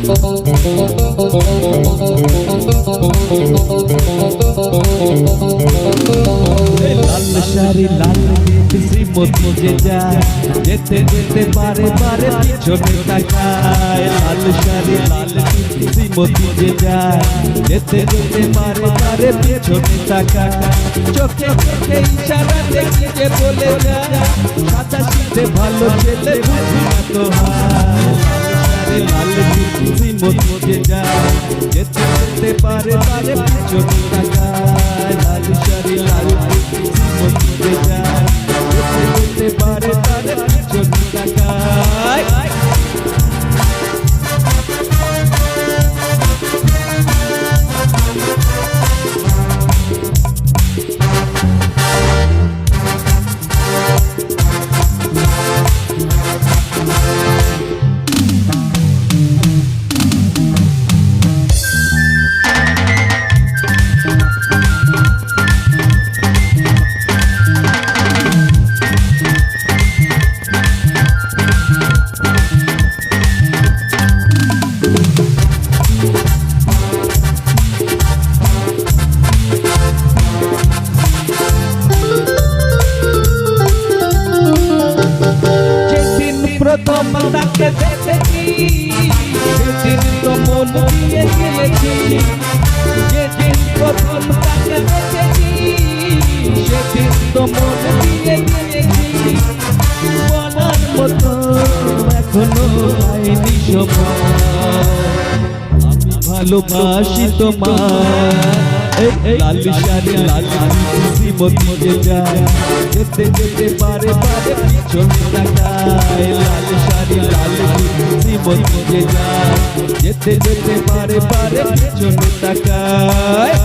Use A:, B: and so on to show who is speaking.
A: লাল শাড়ি লাল শ্রীমতী যে যায় যেতে যেতে বারে বারে পিছনে তাকায়। লাল শাড়ি লাল শ্রীমতী যে যায় যেতে যেতে বারে বারে পিছনে তাকায়। চোখে চোখে ইশারা দেখি যে বলে যায় সাদা শীতে ভালো ছেলে বুঝি না তো হয়। লাল শ্রীমতী যে যায় যেতে যেতে বারে বারে পিছনে তাকায়। লাল শাড়ি লাল শ্রীমতী যে যায় যেতে যেতে বারে বারে পিছনে তাকায়। প্রথম তাকে দেখেছি সেদিন তো মন দিয়ে গিয়েছি। যেদিন প্রথম তাকে দেখেছি সেদিন তো মন দিয়ে গিয়েছি। বলার মতো এখনো পাইনি সময় আমি ভালোবাসি তোমার। লাল শাড়ি লাল শ্রীমতী যে যায় যেতে যেতে বারে বারে পিছনে তাকায়। লাল শাড়ি লাল শ্রীমতী যে যায় যেতে যেতে বারে বারে পিছনে তাকায়।